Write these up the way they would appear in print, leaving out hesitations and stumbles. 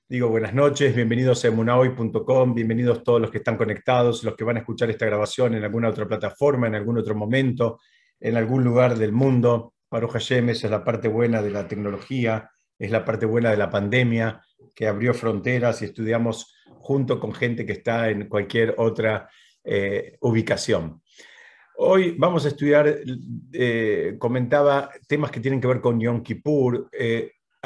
Digo buenas noches, bienvenidos a emunahoy.com, bienvenidos todos los que están conectados, los que van a escuchar esta grabación en alguna otra plataforma, en algún otro momento, en algún lugar del mundo. Baruch Hashem, esa es la parte buena de la tecnología, es la parte buena de la pandemia, que abrió fronteras y estudiamos junto con gente que está en cualquier otra ubicación. Hoy vamos a estudiar, comentaba, temas que tienen que ver con Yom Kippur.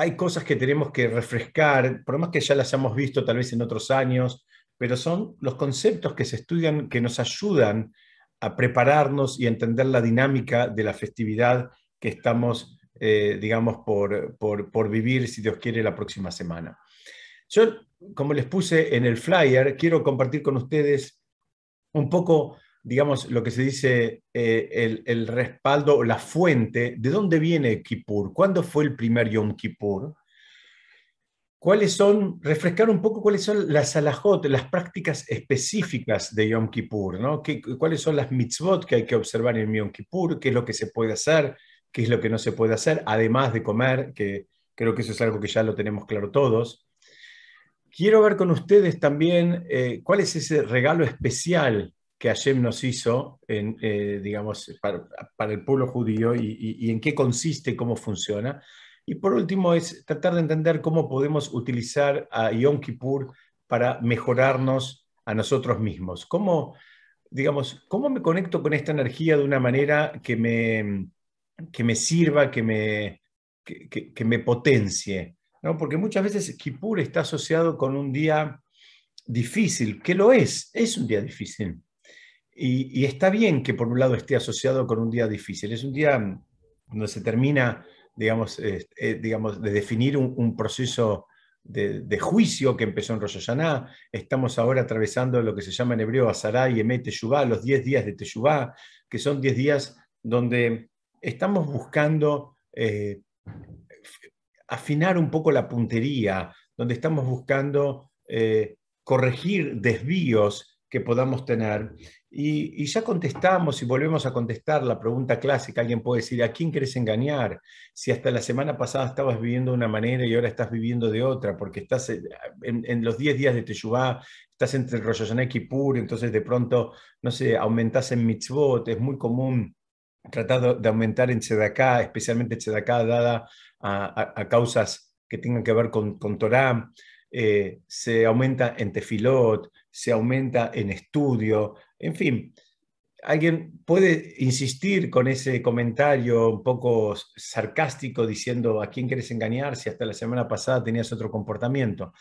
Hay cosas que tenemos que refrescar, por más que ya las hemos visto tal vez en otros años, pero son los conceptos que se estudian que nos ayudan a prepararnos y a entender la dinámica de la festividad que estamos, digamos, por vivir, si Dios quiere, la próxima semana. Yo, como les puse en el flyer, quiero compartir con ustedes un poco, digamos, lo que se dice el respaldo o la fuente, ¿de dónde viene Kippur? ¿Cuándo fue el primer Yom Kippur? ¿Cuáles son, refrescar un poco cuáles son las halajot, las prácticas específicas de Yom Kippur, ¿no? ¿Cuáles son las mitzvot que hay que observar en Yom Kippur? ¿Qué es lo que se puede hacer? ¿Qué es lo que no se puede hacer? Además de comer, que creo que eso es algo que ya lo tenemos claro todos. Quiero ver con ustedes también cuál es ese regalo especial que Hashem nos hizo, digamos, para el pueblo judío y en qué consiste, cómo funciona. Y por último es tratar de entender cómo podemos utilizar a Yom Kippur para mejorarnos a nosotros mismos. Cómo, digamos, cómo me conecto con esta energía de una manera que me sirva, que me potencie, ¿no? Porque muchas veces Kippur está asociado con un día difícil, que lo es un día difícil. Y está bien que por un lado esté asociado con un día difícil, es un día donde se termina, digamos, digamos de definir un proceso de juicio que empezó en Rosh Hashanah. Estamos ahora atravesando lo que se llama en hebreo Azará y Emet Teshuvá, los 10 días de Teshuvá, que son 10 días donde estamos buscando afinar un poco la puntería, donde estamos buscando corregir desvíos que podamos tener. Y ya contestamos y volvemos a contestar la pregunta clásica. Alguien puede decir, ¿a quién querés engañar? Si hasta la semana pasada estabas viviendo de una manera y ahora estás viviendo de otra, porque estás en los 10 días de Teshuvá, estás entre Rosh Hashanah y Kippur, entonces de pronto, no sé, aumentás en mitzvot, es muy común tratar de aumentar en Tzedaká, especialmente Tzedaká dada a causas que tengan que ver con Torah, se aumenta en tefilot, se aumenta en estudio, en fin. Alguien puede insistir con ese comentario un poco sarcástico diciendo a quién quieres engañar si hasta la semana pasada tenías otro comportamiento.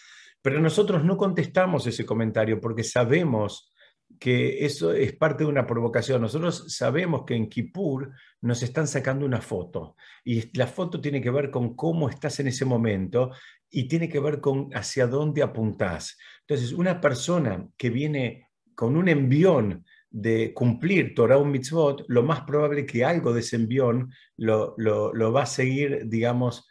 Pero nosotros no contestamos ese comentario porque sabemos que eso es parte de una provocación. Nosotros sabemos que en Kippur nos están sacando una foto y la foto tiene que ver con cómo estás en ese momento y tiene que ver con hacia dónde apuntás. Entonces, una persona que viene con un envión de cumplir Torah o Mitzvot, lo más probable que algo de ese envión lo va a seguir, digamos,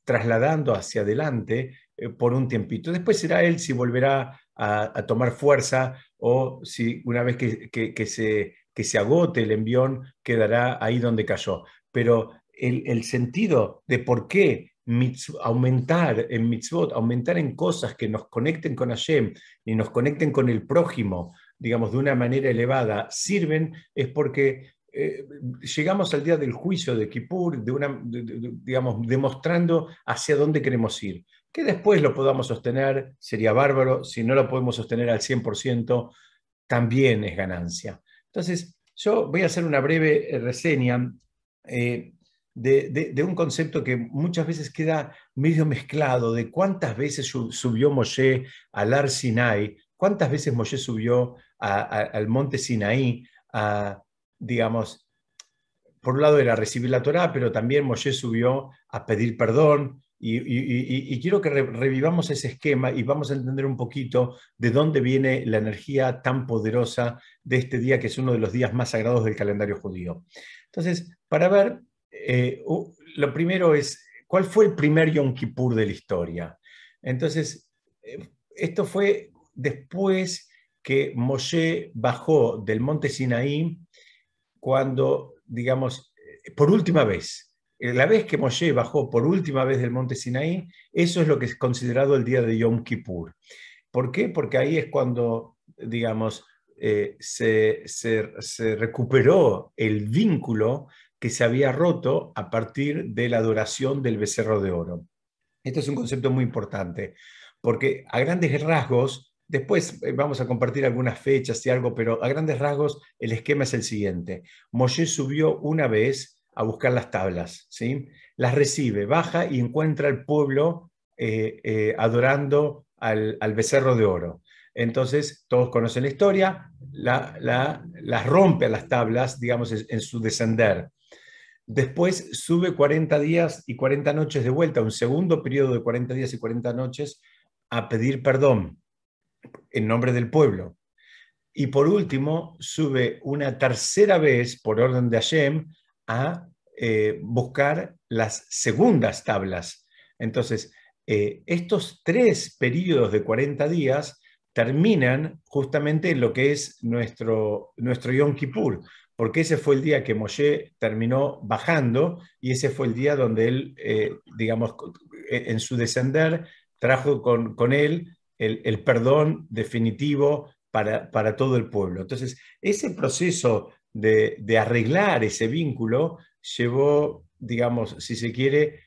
trasladando hacia adelante por un tiempito. Después será él si volverá a tomar fuerza o si una vez que se agote el envión quedará ahí donde cayó. Pero el sentido de por qué aumentar en mitzvot, aumentar en cosas que nos conecten con Hashem y nos conecten con el prójimo, digamos, de una manera elevada, sirven, es porque llegamos al día del juicio de Kippur, digamos, demostrando hacia dónde queremos ir. Que después lo podamos sostener sería bárbaro, si no lo podemos sostener al 100%, también es ganancia. Entonces, yo voy a hacer una breve reseña eh, de un concepto que muchas veces queda medio mezclado, de cuántas veces subió Moshe al Ar Sinai, cuántas veces Moshe subió al monte Sinaí, digamos, por un lado era recibir la Torá, pero también Moshe subió a pedir perdón. Y quiero que revivamos ese esquema y vamos a entender un poquito de dónde viene la energía tan poderosa de este día, que es uno de los días más sagrados del calendario judío. Entonces, para ver, lo primero es, ¿cuál fue el primer Yom Kippur de la historia? Entonces, esto fue después que Moshe bajó del monte Sinaí cuando, digamos, por última vez. la vez que Moshe bajó por última vez del monte Sinaí, eso es lo que es considerado el día de Yom Kippur. ¿Por qué? Porque ahí es cuando, digamos, se recuperó el vínculo que se había roto a partir de la adoración del becerro de oro. Este es un concepto muy importante, porque a grandes rasgos, después vamos a compartir algunas fechas y algo, pero a grandes rasgos el esquema es el siguiente. Moshe subió una vez a buscar las tablas, ¿sí? Las recibe, baja y encuentra al pueblo adorando al becerro de oro. Entonces, todos conocen la historia, las rompe a las tablas, digamos, en su descender. Después sube 40 días y 40 noches de vuelta, un segundo periodo de 40 días y 40 noches, a pedir perdón en nombre del pueblo. Y por último, sube una tercera vez, por orden de Hashem, a buscar las segundas tablas. Entonces, estos 3 periodos de 40 días terminan justamente en lo que es nuestro Yom Kippur, porque ese fue el día que Moshe terminó bajando y ese fue el día donde él, digamos, en su descender, trajo con él el perdón definitivo para todo el pueblo. Entonces, ese proceso de arreglar ese vínculo llevó, digamos, si se quiere,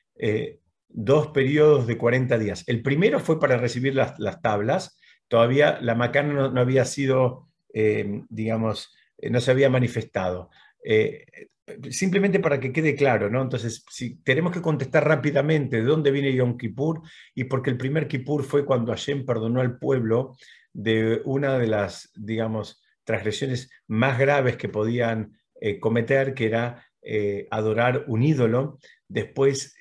2 periodos de 40 días. El primero fue para recibir las tablas, todavía la macana no había sido, digamos, no se había manifestado. Simplemente para que quede claro, ¿no? Entonces, si tenemos que contestar rápidamente de dónde viene Yom Kippur, y porque el primer Kippur fue cuando Hashem perdonó al pueblo de una de las, digamos, transgresiones más graves que podían cometer, que era adorar un ídolo. Después,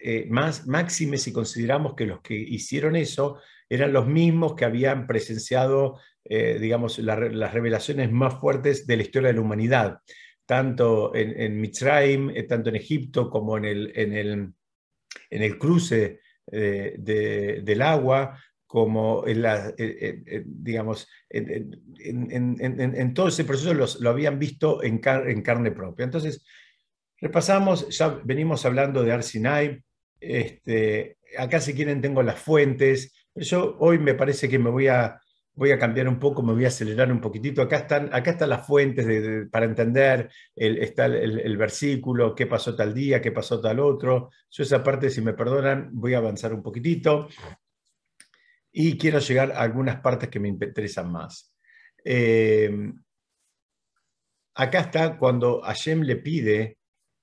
máxime si consideramos que los que hicieron eso eran los mismos que habían presenciado, digamos, las revelaciones más fuertes de la historia de la humanidad, tanto en Mitzrayim, tanto en Egipto como en el cruce del agua, como digamos, en todo ese proceso lo habían visto en carne propia. Entonces, repasamos, ya venimos hablando de Har Sinai. Acá si quieren tengo las fuentes. Yo hoy me parece que voy a cambiar un poco, me voy a acelerar un poquitito. Acá están las fuentes para entender, está el versículo, qué pasó tal día, qué pasó tal otro. Yo esa parte, si me perdonan, voy a avanzar un poquitito y quiero llegar a algunas partes que me interesan más. Acá está cuando Hashem le pide,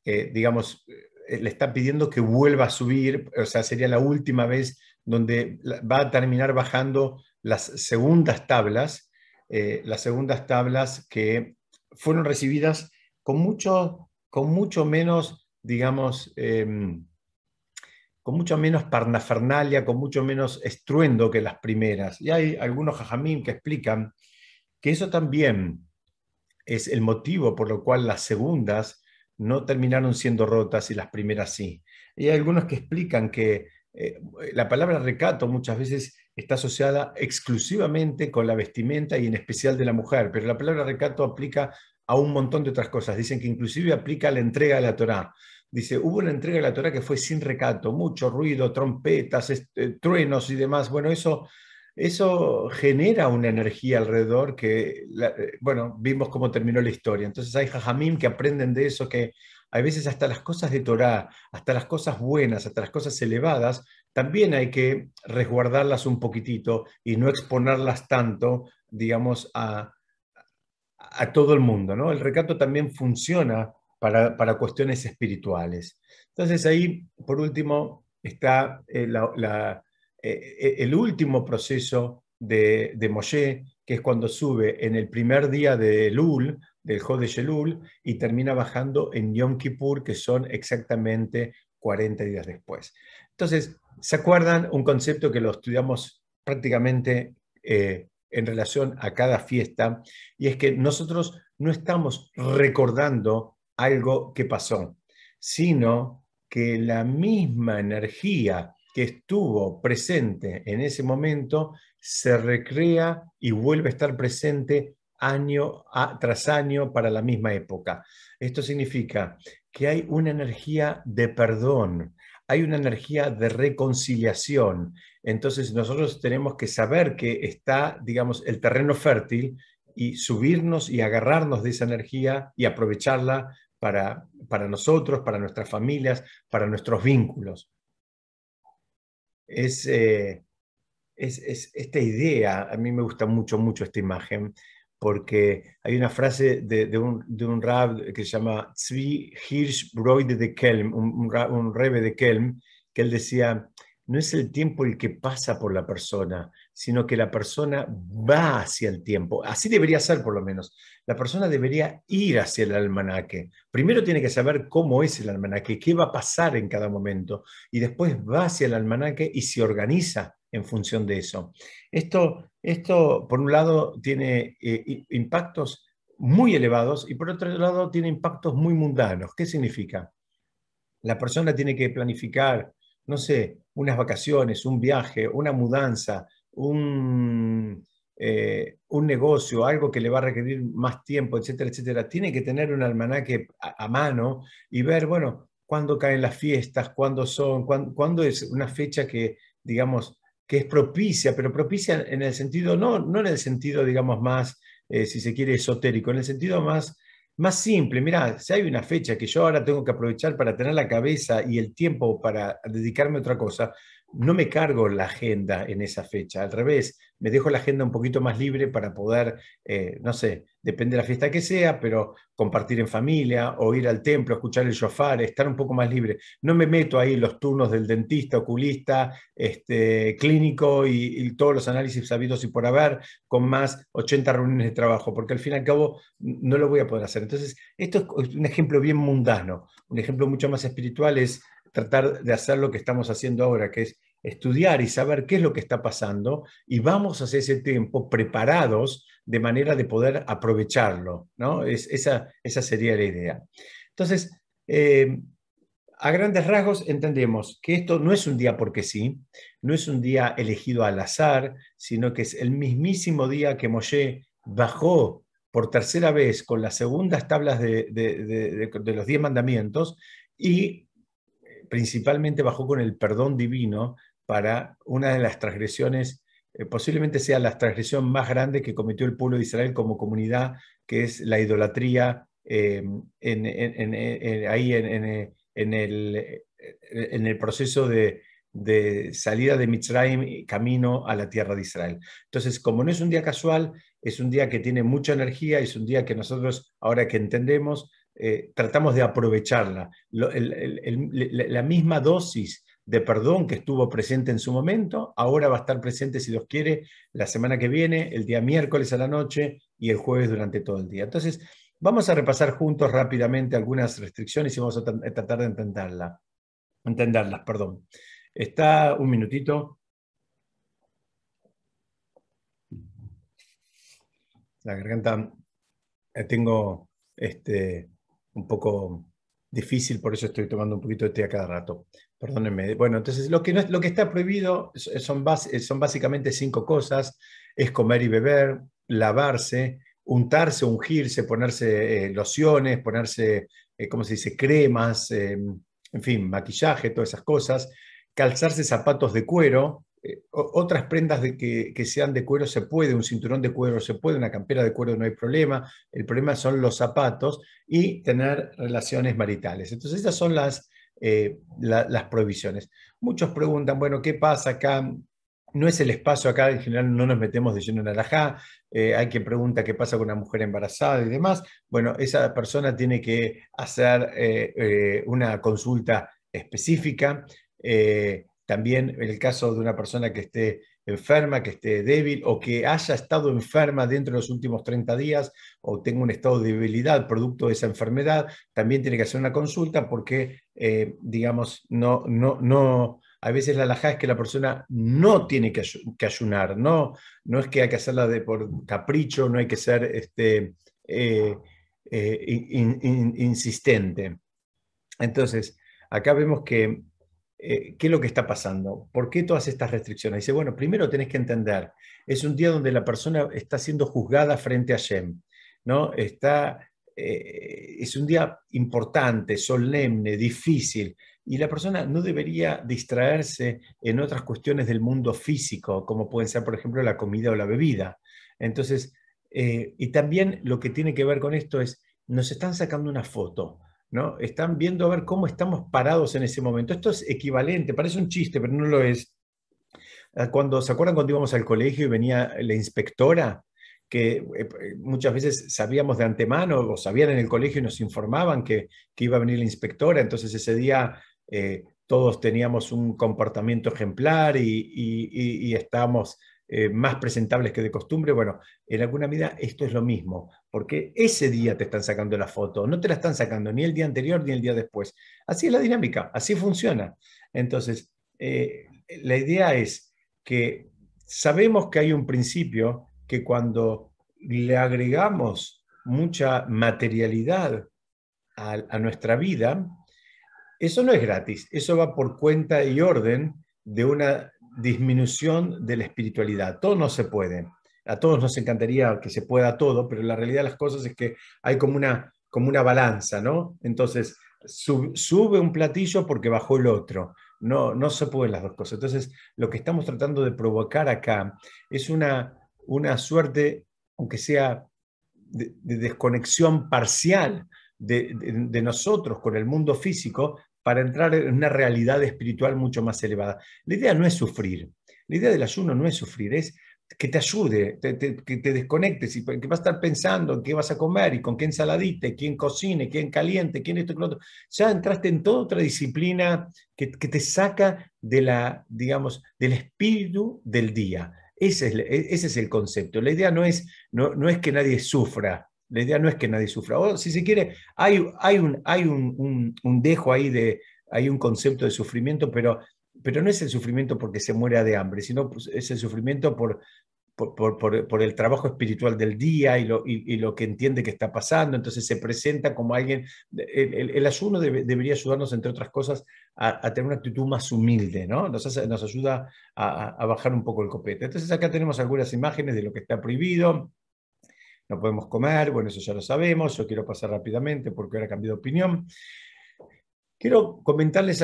digamos, le está pidiendo que vuelva a subir, o sea, sería la última vez donde va a terminar bajando las segundas tablas que fueron recibidas con mucho menos, digamos, con mucho menos parnafernalia, con mucho menos estruendo que las primeras. Y hay algunos jajamim que explican que eso también es el motivo por lo cual las segundas no terminaron siendo rotas y las primeras sí. Y hay algunos que explican que la palabra recato muchas veces está asociada exclusivamente con la vestimenta y en especial de la mujer, pero la palabra recato aplica a un montón de otras cosas. Dicen que inclusive aplica a la entrega de la Torá. Dice, hubo una entrega de la Torá que fue sin recato, mucho ruido, trompetas, truenos y demás. Bueno, eso genera una energía alrededor que, bueno, vimos cómo terminó la historia. Entonces hay jajamim que aprenden de eso, que a veces hasta las cosas de Torá, hasta las cosas buenas, hasta las cosas elevadas, también hay que resguardarlas un poquitito y no exponerlas tanto, digamos, a todo el mundo, ¿no? El recato también funciona para cuestiones espirituales. Entonces ahí, por último, está el último proceso de Moshe, que es cuando sube en el primer día de Elul, del Jodesh Elul, y termina bajando en Yom Kippur, que son exactamente 40 días después. Entonces, ¿se acuerdan un concepto que lo estudiamos prácticamente en relación a cada fiesta? Y es que nosotros no estamos recordando algo que pasó, sino que la misma energía que estuvo presente en ese momento se recrea y vuelve a estar presente año tras año para la misma época. Esto significa que hay una energía de perdón, hay una energía de reconciliación. Entonces nosotros tenemos que saber que está, digamos, el terreno fértil y subirnos y agarrarnos de esa energía y aprovecharla para nosotros, para nuestras familias, para nuestros vínculos. Es, esta idea, a mí me gusta mucho, mucho esta imagen, porque hay una frase de un rab que se llama Zvi Hirschbräude de Kelm, un rebe de Kelm, que él decía, no es el tiempo el que pasa por la persona, sino que la persona va hacia el tiempo. Así debería ser, por lo menos. La persona debería ir hacia el almanaque. Primero tiene que saber cómo es el almanaque, qué va a pasar en cada momento, y después va hacia el almanaque y se organiza en función de eso. Esto por un lado, tiene impactos muy elevados y por otro lado tiene impactos muy mundanos. ¿Qué significa? La persona tiene que planificar, no sé, unas vacaciones, un viaje, una mudanza, un negocio, algo que le va a requerir más tiempo, etcétera, etcétera. Tiene que tener un almanaque a mano y ver, bueno, cuándo caen las fiestas, cuándo son, cuándo es una fecha que, digamos, que es propicia, pero propicia en el sentido, no en el sentido, digamos, más, si se quiere, esotérico, en el sentido más simple. Mirá, si hay una fecha que yo ahora tengo que aprovechar para tener la cabeza y el tiempo para dedicarme a otra cosa, no me cargo la agenda en esa fecha. Al revés, me dejo la agenda un poquito más libre para poder, no sé, depende de la fiesta que sea, pero compartir en familia o ir al templo, escuchar el shofar, estar un poco más libre. No me meto ahí los turnos del dentista, oculista, clínico y todos los análisis sabidos y por haber, con más 80 reuniones de trabajo, porque al fin y al cabo no lo voy a poder hacer. Entonces, esto es un ejemplo bien mundano. Un ejemplo mucho más espiritual es tratar de hacer lo que estamos haciendo ahora, que es estudiar y saber qué es lo que está pasando y vamos hacia ese tiempo preparados de manera de poder aprovecharlo, ¿no? Esa sería la idea. Entonces, a grandes rasgos entendemos que esto no es un día porque sí, no es un día elegido al azar, sino que es el mismísimo día que Moshe bajó por tercera vez con las segundas tablas de los 10 mandamientos y principalmente bajó con el perdón divino para una de las transgresiones, posiblemente sea la transgresión más grande que cometió el pueblo de Israel como comunidad, que es la idolatría ahí en el proceso de salida de Mitzrayim camino a la tierra de Israel. Entonces, como no es un día casual, es un día que tiene mucha energía, es un día que nosotros, ahora que entendemos, tratamos de aprovecharla. La misma dosis de perdón que estuvo presente en su momento, ahora va a estar presente, si Dios quiere, la semana que viene, el día miércoles a la noche y el jueves durante todo el día. Entonces, vamos a repasar juntos rápidamente algunas restricciones y vamos a tratar de entenderlas. Perdón. Está un minutito. La garganta tengo un poco difícil, por eso estoy tomando un poquito de té a cada rato. Perdónenme. Bueno, entonces lo que está prohibido son básicamente 5 cosas. Es comer y beber, lavarse, untarse, ungirse, ponerse lociones, ponerse, ¿cómo se dice?, cremas, en fin, maquillaje, todas esas cosas. Calzarse zapatos de cuero. Otras prendas que sean de cuero se puede, un cinturón de cuero se puede, una campera de cuero no hay problema. El problema son los zapatos y tener relaciones maritales. Entonces, esas son las prohibiciones. Muchos preguntan, bueno, ¿qué pasa acá? No es el espacio acá, en general no nos metemos de lleno en alajá. Hay quien pregunta qué pasa con una mujer embarazada y demás. Bueno, esa persona tiene que hacer una consulta específica. También en el caso de una persona que esté enferma, que esté débil o que haya estado enferma dentro de los últimos 30 días o tenga un estado de debilidad producto de esa enfermedad, también tiene que hacer una consulta porque, digamos, a veces la halajá es que la persona no tiene que ayunar, no es que hay que hacerla por capricho, no hay que ser eh, insistente. Entonces, acá vemos que ¿qué es lo que está pasando? ¿Por qué todas estas restricciones? Dice, bueno, primero tenés que entender, es un día donde la persona está siendo juzgada frente a Shem, ¿no? Está es un día importante, solemne, difícil, y la persona no debería distraerse en otras cuestiones del mundo físico, como pueden ser, por ejemplo, la comida o la bebida. Entonces, y también lo que tiene que ver con esto es, nos están sacando una foto, ¿no? Están viendo a ver cómo estamos parados en ese momento. Esto es equivalente, parece un chiste, pero no lo es. Cuando, ¿se acuerdan cuando íbamos al colegio y venía la inspectora? Que muchas veces sabíamos de antemano o sabían en el colegio y nos informaban que iba a venir la inspectora, entonces ese día todos teníamos un comportamiento ejemplar y estábamos más presentables que de costumbre. Bueno, en alguna medida esto es lo mismo, porque ese día te están sacando la foto, no te la están sacando ni el día anterior ni el día después. Así es la dinámica, así funciona. Entonces, la idea es que sabemos que hay un principio que cuando le agregamos mucha materialidad a nuestra vida, eso no es gratis, eso va por cuenta y orden de una disminución de la espiritualidad. Todo no se puede. A todos nos encantaría que se pueda todo, pero la realidad de las cosas es que hay como una balanza, ¿no? Entonces, sube un platillo porque bajó el otro. No, no se pueden las dos cosas. Entonces, lo que estamos tratando de provocar acá es una suerte, aunque sea de desconexión parcial de nosotros con el mundo físico para entrar en una realidad espiritual mucho más elevada. La idea no es sufrir, la idea del ayuno no es sufrir, es que te ayude, que te desconectes y que vas a estar pensando en qué vas a comer y con qué ensaladita, y quién cocine, quién caliente, quién esto y lo otro. Ya entraste en toda otra disciplina que te saca de la, digamos, del espíritu del día. Ese es el concepto. La idea no es que nadie sufra. La idea no es que nadie sufra. O, si se quiere, hay un dejo ahí hay un concepto de sufrimiento, pero no es el sufrimiento porque se muera de hambre, sino pues, es el sufrimiento por el trabajo espiritual del día y lo que entiende que está pasando. Entonces se presenta como alguien. El ayuno debería ayudarnos, entre otras cosas, a tener una actitud más humilde, ¿no? Nos ayuda a bajar un poco el copete. Entonces acá tenemos algunas imágenes de lo que está prohibido. No podemos comer, bueno, eso ya lo sabemos. Yo quiero pasar rápidamente porque ahora cambié de opinión. Quiero comentarles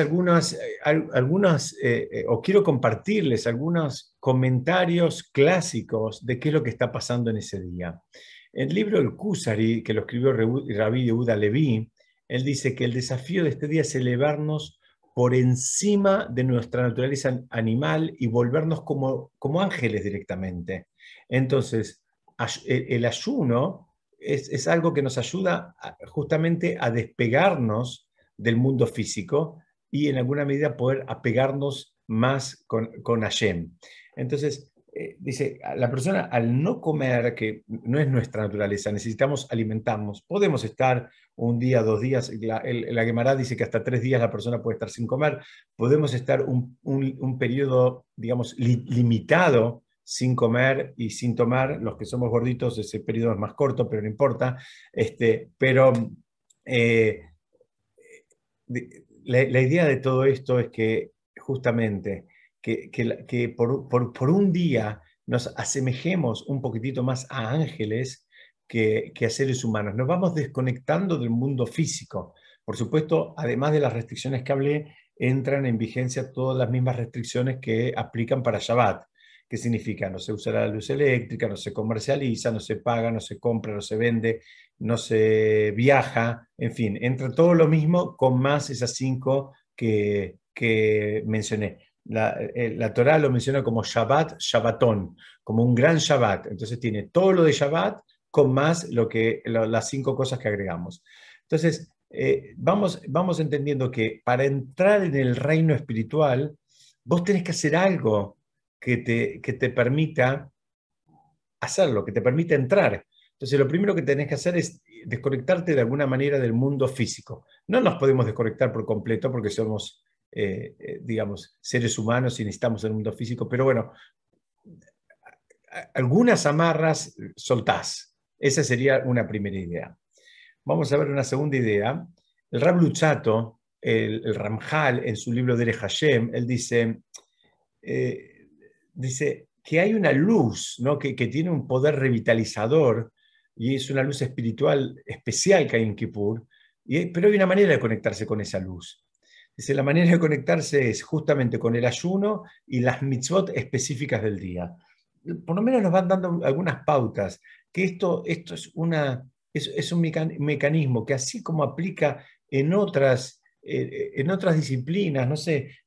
o quiero compartirles algunos comentarios clásicos de qué es lo que está pasando en ese día. El libro El Kusari, que lo escribió Rabbi Yehuda Leví, él dice que el desafío de este día es elevarnos por encima de nuestra naturaleza animal y volvernos como ángeles directamente. Entonces, el ayuno es algo que nos ayuda justamente a despegarnos del mundo físico y en alguna medida poder apegarnos más con Hashem. Entonces, dice, la persona al no comer, que no es nuestra naturaleza, necesitamos alimentarnos, podemos estar un día, 2 días, la Gemara dice que hasta 3 días la persona puede estar sin comer, podemos estar un periodo, digamos, limitado sin comer y sin tomar, los que somos gorditos ese periodo es más corto, pero no importa, pero eh, la idea de todo esto es que justamente que por un día nos asemejemos un poquitito más a ángeles que a seres humanos. Nos vamos desconectando del mundo físico. Por supuesto, además de las restricciones que hablé, entran en vigencia todas las mismas restricciones que aplican para Shabbat. ¿Qué significa? No se usa la luz eléctrica, no se comercializa, no se paga, no se compra, no se vende, no se viaja, en fin, entra todo lo mismo con más esas 5 que mencioné. La Torá lo menciona como Shabbat, Shabbatón, como un gran Shabbat. Entonces tiene todo lo de Shabbat con más las 5 cosas que agregamos. Entonces, vamos entendiendo que para entrar en el reino espiritual, vos tenés que hacer algo que te permita hacerlo, que te permita entrar. Entonces, lo primero que tenés que hacer es desconectarte de alguna manera del mundo físico. No nos podemos desconectar por completo porque somos, digamos, seres humanos y necesitamos el mundo físico, pero bueno, algunas amarras soltás. Esa sería una primera idea. Vamos a ver una segunda idea. El Rab Luchato, el Ramjal, en su libro Derech Hashem, él dice que hay una luz, ¿no? que tiene un poder revitalizador y es una luz espiritual especial que hay en Kippur, pero hay una manera de conectarse con esa luz. Dice, la manera de conectarse es justamente con el ayuno y las mitzvot específicas del día. Por lo menos nos van dando algunas pautas, que esto es un mecanismo que así como aplica en otras disciplinas, no sé,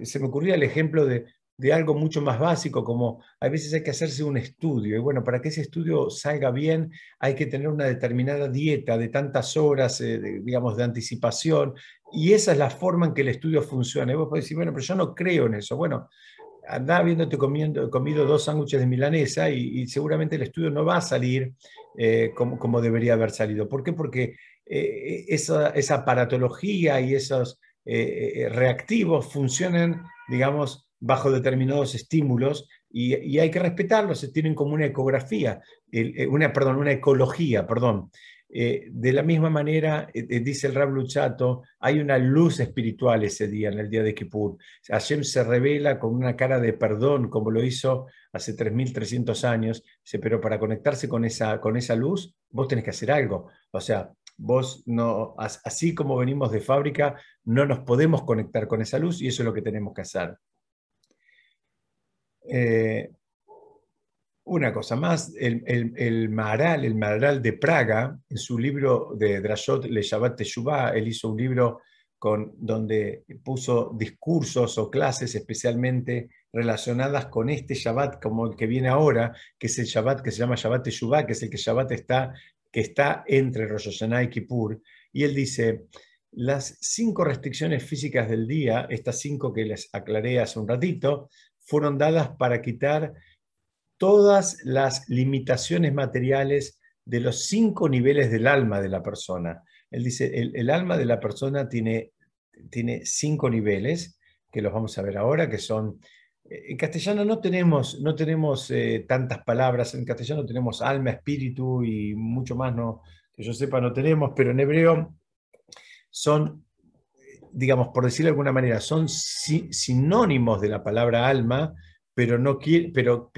se me ocurría el ejemplo de algo mucho más básico, como a veces hay que hacerse un estudio, y bueno, para que ese estudio salga bien hay que tener una determinada dieta de tantas horas, digamos, de anticipación, y esa es la forma en que el estudio funciona. Y vos podés decir, bueno, pero yo no creo en eso. Bueno, andá habiéndote comido 2 sándwiches de milanesa y seguramente el estudio no va a salir como debería haber salido. ¿Por qué? Porque esa aparatología y esos reactivos funcionan, digamos, bajo determinados estímulos y hay que respetarlos, se tienen como una ecografía, una ecología, perdón. De la misma manera, dice el Rab Luchato, hay una luz espiritual ese día, en el día de Kippur. Hashem se revela con una cara de perdón, como lo hizo hace 3.300 años, pero para conectarse con esa luz, vos tenés que hacer algo. O sea, vos no, así como venimos de fábrica, no nos podemos conectar con esa luz y eso es lo que tenemos que hacer. Una cosa más, el Maharal de Praga, en su libro de Drashot Le Shabbat Teshuvah, él hizo un libro donde puso discursos o clases especialmente relacionadas con este Shabbat, como el que viene ahora, que es el Shabbat que se llama Shabbat Teshuvah, que es el que Shabbat que está entre Rosh Hashanah y Kippur. Y él dice, las 5 restricciones físicas del día, estas 5 que les aclaré hace un ratito, fueron dadas para quitar todas las limitaciones materiales de los 5 niveles del alma de la persona. Él dice, el alma de la persona tiene 5 niveles, que los vamos a ver ahora, que son... En castellano no tenemos tantas palabras, en castellano tenemos alma, espíritu y mucho más, no, que yo sepa no tenemos, pero en hebreo son, digamos, por decirlo de alguna manera, son sinónimos de la palabra alma, pero, no pero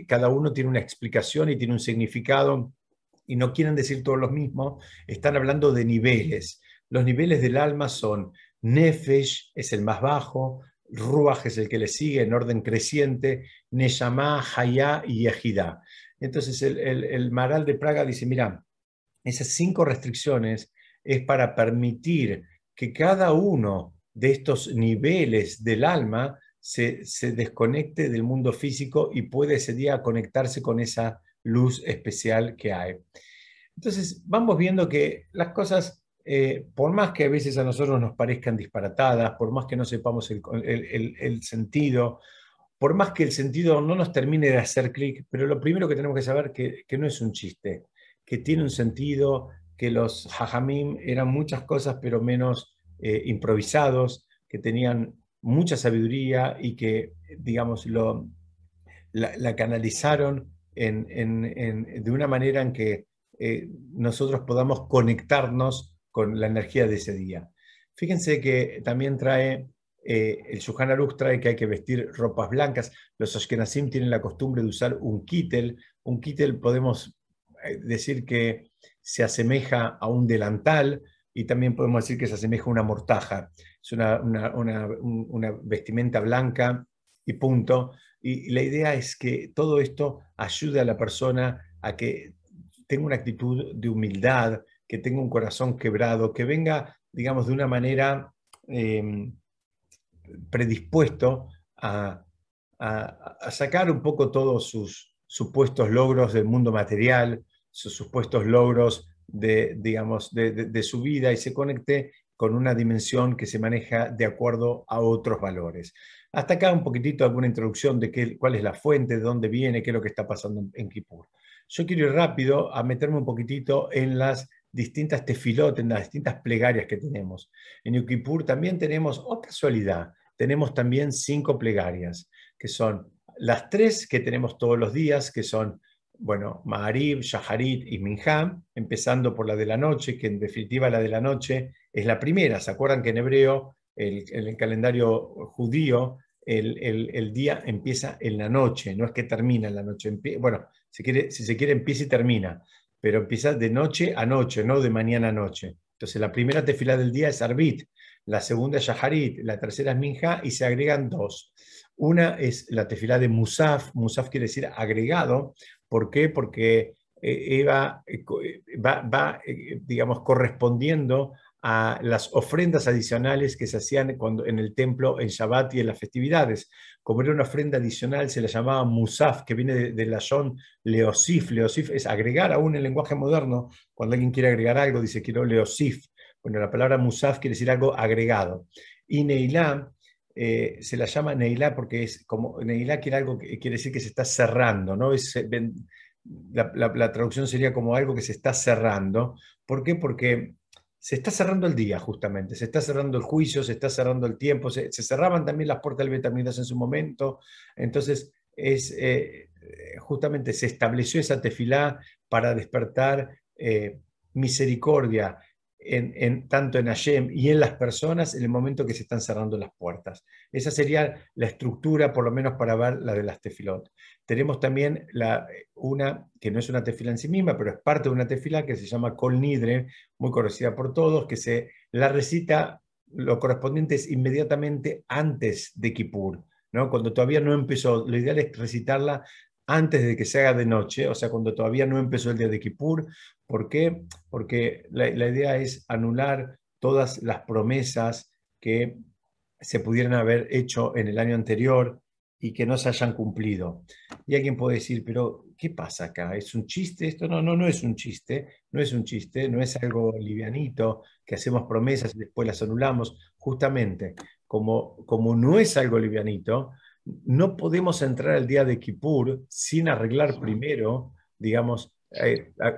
cada uno tiene una explicación y tiene un significado y no quieren decir todos los mismos, están hablando de niveles. Los niveles del alma son Nefesh, es el más bajo, Ruach es el que le sigue en orden creciente, Neshama, Hayá y Yehidá. Entonces el Maharal de Praga dice, mira, esas 5 restricciones es para permitir que cada uno de estos niveles del alma se desconecte del mundo físico y puede ese día conectarse con esa luz especial que hay. Entonces, vamos viendo que las cosas, por más que a veces a nosotros nos parezcan disparatadas, por más que no sepamos el sentido, por más que el sentido no nos termine de hacer clic, pero lo primero que tenemos que saber que no es un chiste, que tiene un sentido, que los hajamim eran muchas cosas, pero menos improvisados, que tenían mucha sabiduría y que, digamos, la canalizaron de una manera en que nosotros podamos conectarnos con la energía de ese día. Fíjense que también trae, el Shulchan Aruch trae que hay que vestir ropas blancas. Los Ashkenazim tienen la costumbre de usar un kittel. Un kittel podemos decir que se asemeja a un delantal y también podemos decir que se asemeja a una mortaja. Es una vestimenta blanca y punto. Y la idea es que todo esto ayude a la persona a que tenga una actitud de humildad, que tenga un corazón quebrado, que venga, digamos, de una manera predispuesto a sacar un poco todos sus supuestos logros del mundo material, sus supuestos logros digamos, de su vida y se conecte con una dimensión que se maneja de acuerdo a otros valores. Hasta acá un poquitito alguna introducción de cuál es la fuente, de dónde viene, qué es lo que está pasando en Kippur. Yo quiero ir rápido a meterme un poquitito en las distintas tefilot, en las distintas plegarias que tenemos. En Yom Kippur también tenemos, oh casualidad, tenemos también 5 plegarias, que son las 3 que tenemos todos los días, que son, bueno, Ma'ariv, Shaharit y Minham, empezando por la de la noche, que en definitiva la de la noche es la primera. ¿Se acuerdan que en hebreo, en el calendario judío, el día empieza en la noche, no es que termina en la noche? Bueno, si se quiere empieza y termina, pero empieza de noche a noche, no de mañana a noche. Entonces la primera tefilá del día es Arbit, la segunda es Shaharit, la tercera es Minja y se agregan dos. Una es la tefilá de Musaf, Musaf quiere decir agregado. ¿Por qué? Porque digamos, correspondiendo a las ofrendas adicionales que se hacían en el templo en Shabbat y en las festividades. Como era una ofrenda adicional, se la llamaba Musaf, que viene de la Shon Leosif. Leosif es agregar, aún en el lenguaje moderno, cuando alguien quiere agregar algo, dice quiero Leosif. Bueno, la palabra Musaf quiere decir algo agregado. Y Neilá, se la llama Neilá porque es como Neilá quiere decir que se está cerrando, ¿no? La traducción sería como algo que se está cerrando. ¿Por qué? Porque se está cerrando el día, justamente, se está cerrando el juicio, se está cerrando el tiempo, se cerraban también las puertas del Betamigdash en su momento. Entonces, justamente se estableció esa tefilá para despertar misericordia tanto en Hashem y en las personas en el momento que se están cerrando las puertas. Esa sería la estructura, por lo menos para ver la de las tefilot. Tenemos también una que no es una tefila en sí misma, pero es parte de una tefila que se llama Kol Nidre, muy conocida por todos, que se la recita, lo correspondiente es inmediatamente antes de Kippur, ¿no? Cuando todavía no empezó. Lo ideal es recitarla antes de que se haga de noche, o sea, cuando todavía no empezó el día de Kippur. ¿Por qué? Porque la idea es anular todas las promesas que se pudieran haber hecho en el año anterior y que no se hayan cumplido. Y alguien puede decir, pero ¿qué pasa acá? ¿Es un chiste esto? No, no, no es un chiste, no es un chiste, no es algo livianito, que hacemos promesas y después las anulamos. Justamente, como no es algo livianito, no podemos entrar al día de Kippur sin arreglar primero, digamos,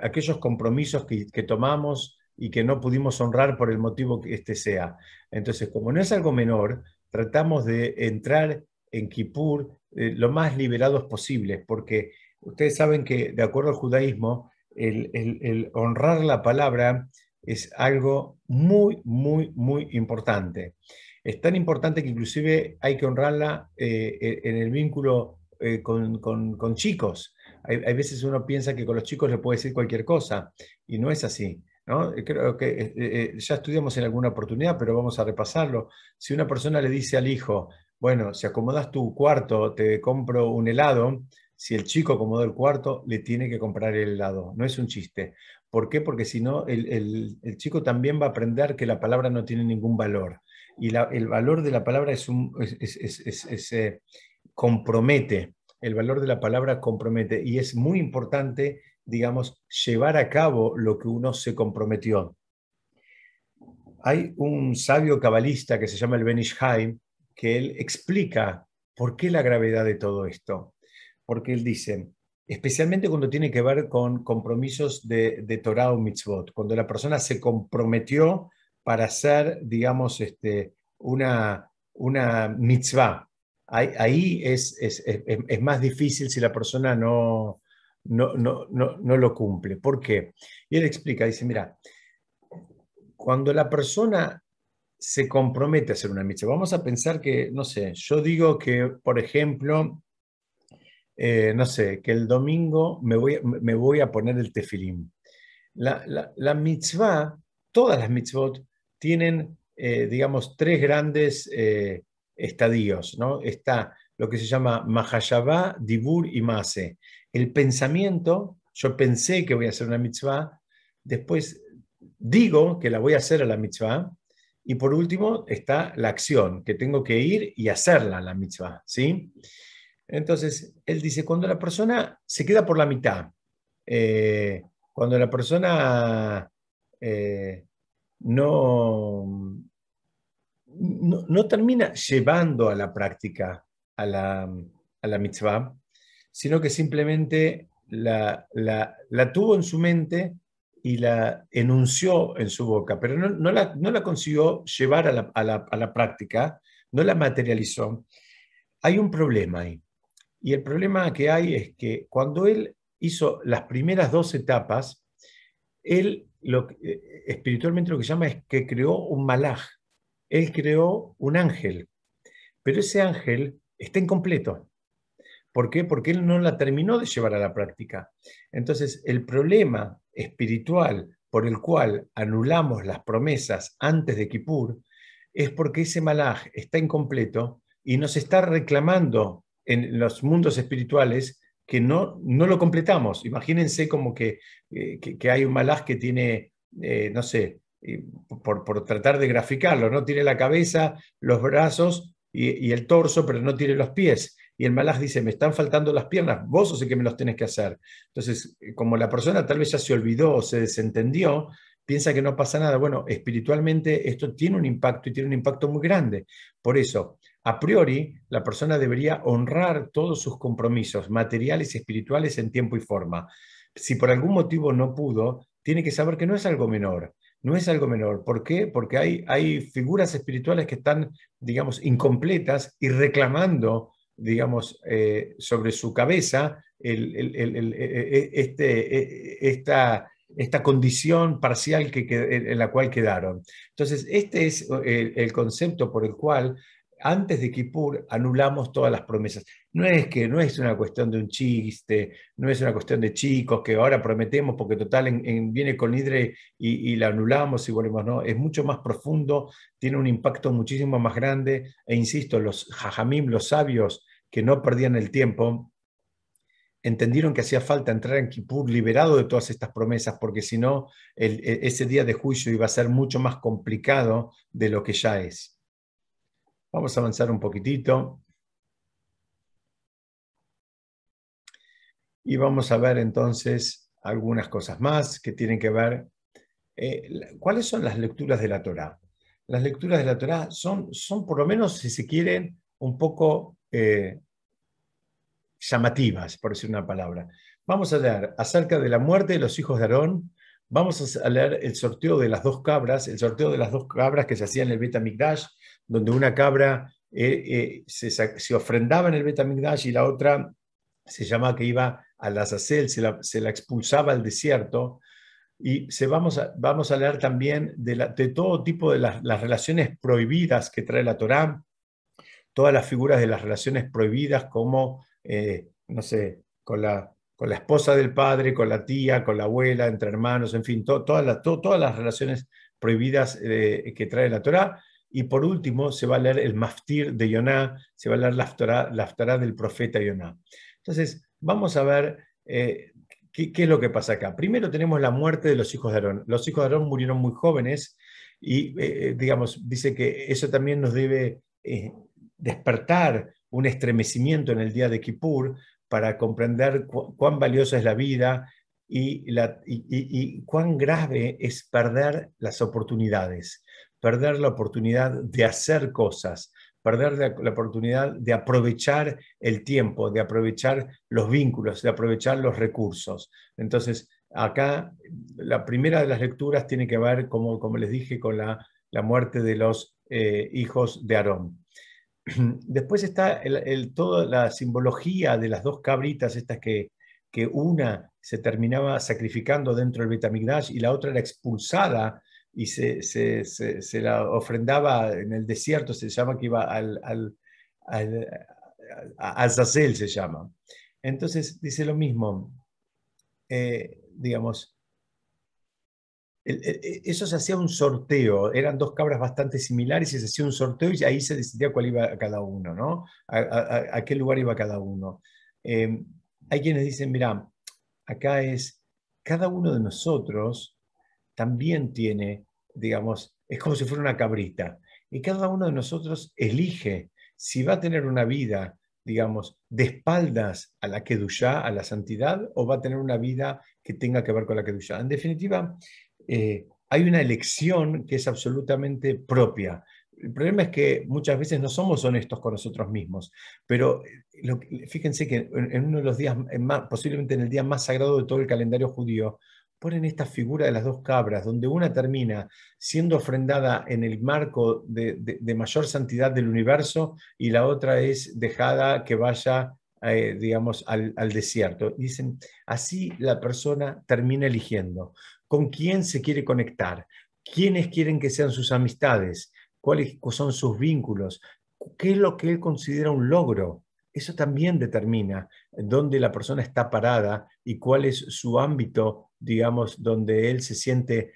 aquellos compromisos que tomamos y que no pudimos honrar por el motivo que este sea. Entonces, como no es algo menor, tratamos de entrar en Kippur lo más liberados posibles, porque ustedes saben que de acuerdo al judaísmo, el honrar la palabra es algo muy, muy, muy importante. Es tan importante que inclusive hay que honrarla en el vínculo con chicos. Hay veces uno piensa que con los chicos le puede decir cualquier cosa y no es así, ¿no? Creo que ya estudiamos en alguna oportunidad, pero vamos a repasarlo. Si una persona le dice al hijo, bueno, si acomodas tu cuarto, te compro un helado, si el chico acomodó el cuarto, le tiene que comprar el helado. No es un chiste. ¿Por qué? Porque si no, el chico también va a aprender que la palabra no tiene ningún valor. Y el valor de la palabra compromete. El valor de la palabra compromete. Y es muy importante, digamos, llevar a cabo lo que uno se comprometió. Hay un sabio cabalista que se llama el Ben Ish Hai, que él explica por qué la gravedad de todo esto. Porque él dice, especialmente cuando tiene que ver con compromisos de Torah o mitzvot, cuando la persona se comprometió para hacer, digamos, una mitzvah, ahí es más difícil si la persona no lo cumple. ¿Por qué? Y él explica, dice, mira, cuando la persona se compromete a hacer una mitzvah, vamos a pensar que, no sé, yo digo que, por ejemplo, no sé, que el domingo me voy a poner el tefilín. La mitzvah, todas las mitzvot tienen, digamos, tres grandes estadios, ¿no? Está lo que se llama Mahashavá, Dibur y Mase. El pensamiento, yo pensé que voy a hacer una mitzvah, después digo que la voy a hacer a la mitzvah, y por último está la acción, que tengo que ir y hacerla la mitzvah, ¿sí? Entonces, él dice, cuando la persona se queda por la mitad, cuando la persona eh, no, no termina llevando a la práctica a la mitzvah, sino que simplemente la tuvo en su mente y la enunció en su boca, pero no la consiguió llevar a la práctica, no la materializó. Hay un problema ahí. Y el problema que hay es que cuando él hizo las primeras dos etapas, él espiritualmente lo que llama es que creó un malaj, él creó un ángel, pero ese ángel está incompleto. ¿Por qué? Porque él no la terminó de llevar a la práctica. Entonces, el problema espiritual por el cual anulamos las promesas antes de Kippur, es porque ese malaj está incompleto y nos está reclamando en los mundos espirituales que no lo completamos. Imagínense como que hay un malaj que tiene, no sé, por tratar de graficarlo, ¿no? Tiene la cabeza, los brazos y el torso, pero no tiene los pies. Y el malaj dice, me están faltando las piernas, vos sos el que me los tenés que hacer. Entonces, como la persona tal vez ya se olvidó o se desentendió, piensa que no pasa nada. Bueno, espiritualmente esto tiene un impacto y tiene un impacto muy grande. Por eso, a priori, la persona debería honrar todos sus compromisos materiales y espirituales en tiempo y forma. Si por algún motivo no pudo, tiene que saber que no es algo menor. No es algo menor. ¿Por qué? Porque hay figuras espirituales que están, digamos, incompletas y reclamando, digamos, sobre su cabeza esta condición parcial en la cual quedaron. Entonces, este es el concepto por el cual antes de Kippur anulamos todas las promesas. No es una cuestión de un chiste, no es una cuestión de chicos que ahora prometemos porque total viene con Nidre y la anulamos y volvemos, no, es mucho más profundo, tiene un impacto muchísimo más grande e insisto, los jajamim, los sabios que no perdían el tiempo, entendieron que hacía falta entrar en Kippur liberado de todas estas promesas, porque si no, ese día de juicio iba a ser mucho más complicado de lo que ya es. Vamos a avanzar un poquitito. Y vamos a ver entonces algunas cosas más que tienen que ver. ¿Cuáles son las lecturas de la Torá? Las lecturas de la Torá son por lo menos, si se quieren, un poco llamativas, por decir una palabra. Vamos a leer acerca de la muerte de los hijos de Aarón, vamos a leer el sorteo de las dos cabras, el sorteo de las dos cabras que se hacía en el Bet HaMikdash, donde una cabra se ofrendaba en el Bet HaMikdash y la otra se llamaba que iba a la Azazel, se la expulsaba al desierto. Y vamos a leer también de todo tipo de las relaciones prohibidas que trae la Torá, todas las figuras de las relaciones prohibidas como, no sé, con la esposa del padre, con la tía, con la abuela, entre hermanos, en fin, todas las relaciones prohibidas que trae la Torá. Y por último, se va a leer el Maftir de Yoná, se va a leer la Haftará del profeta Yoná. Entonces, vamos a ver qué es lo que pasa acá. Primero tenemos la muerte de los hijos de Aarón. Los hijos de Aarón murieron muy jóvenes y, digamos, dice que eso también nos debe despertar un estremecimiento en el día de Kippur para comprender cuán valiosa es la vida y cuán grave es perder las oportunidades, perder la oportunidad de hacer cosas, perder la oportunidad de aprovechar el tiempo, de aprovechar los vínculos, de aprovechar los recursos. Entonces, acá la primera de las lecturas tiene que ver, como les dije, con la muerte de los hijos de Aarón. Después está toda la simbología de las dos cabritas, estas que una se terminaba sacrificando dentro del Bet HaMikdash y la otra era expulsada y se la ofrendaba en el desierto, se llama que iba a Azazel, se llama. Entonces dice lo mismo, digamos, eso se hacía un sorteo, eran dos cabras bastante similares y se hacía un sorteo y ahí se decidía cuál iba a cada uno, ¿no? A qué lugar iba cada uno. Hay quienes dicen, mira, acá es, cada uno de nosotros también tiene, digamos, es como si fuera una cabrita, y cada uno de nosotros elige si va a tener una vida, digamos, de espaldas a la Kedushá, a la santidad, o va a tener una vida que tenga que ver con la Kedushá. En definitiva, hay una elección que es absolutamente propia. El problema es que muchas veces no somos honestos con nosotros mismos, pero fíjense que en uno de los días, posiblemente en el día más sagrado de todo el calendario judío, ponen esta figura de las dos cabras, donde una termina siendo ofrendada en el marco de mayor santidad del universo y la otra es dejada que vaya, digamos, al desierto. Dicen, así la persona termina eligiendo con quién se quiere conectar, quiénes quieren que sean sus amistades, cuáles son sus vínculos, qué es lo que él considera un logro. eso también determina dónde la persona está parada y cuál es su ámbito, digamos, donde él se siente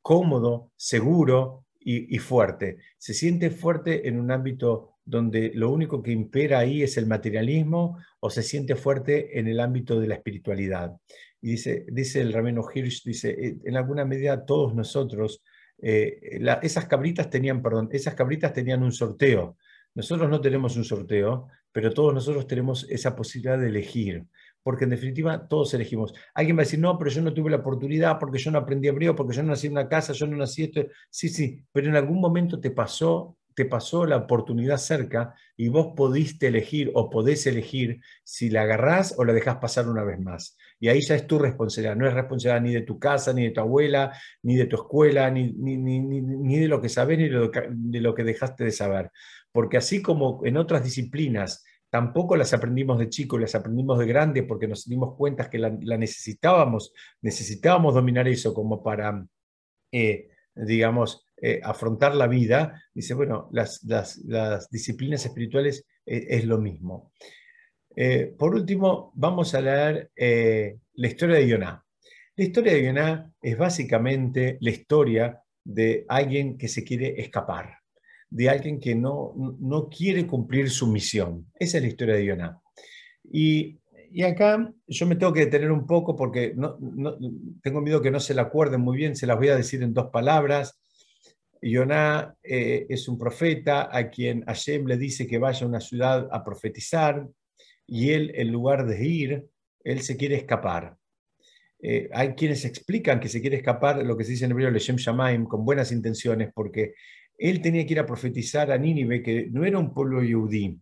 cómodo, seguro y fuerte. Se siente fuerte en un ámbito donde lo único que impera ahí es el materialismo, o se siente fuerte en el ámbito de la espiritualidad. Y dice el rabino Hirsch, dice, en alguna medida todos nosotros, esas cabritas tenían un sorteo. Nosotros no tenemos un sorteo, pero todos nosotros tenemos esa posibilidad de elegir, porque en definitiva todos elegimos. Alguien va a decir, no, pero yo no tuve la oportunidad, porque yo no aprendí hebreo, porque yo no nací en una casa, yo no nací esto. Sí, sí, pero en algún momento te pasó la oportunidad cerca y vos pudiste elegir o podés elegir si la agarrás o la dejás pasar una vez más. Y ahí ya es tu responsabilidad, no es responsabilidad ni de tu casa, ni de tu abuela, ni de tu escuela, ni de lo que sabés, ni de lo que dejaste de saber. Porque así como en otras disciplinas, tampoco las aprendimos de chico, las aprendimos de grande porque nos dimos cuenta que la necesitábamos dominar eso como para, digamos, afrontar la vida. Dice, bueno, las disciplinas espirituales es lo mismo. Por último, vamos a leer la historia de Yoná. La historia de Yoná es básicamente la historia de alguien que se quiere escapar, de alguien que no quiere cumplir su misión. Esa es la historia de Yoná. Y acá yo me tengo que detener un poco porque tengo miedo que no se la acuerden muy bien, se las voy a decir en 2 palabras. Yoná es un profeta a quien Hashem le dice que vaya a una ciudad a profetizar, y él, en lugar de ir, él se quiere escapar. Hay quienes explican que se quiere escapar, lo que se dice en hebreo, Leshem Shamaim, con buenas intenciones, porque él tenía que ir a profetizar a Nínive, que no era un pueblo yudí.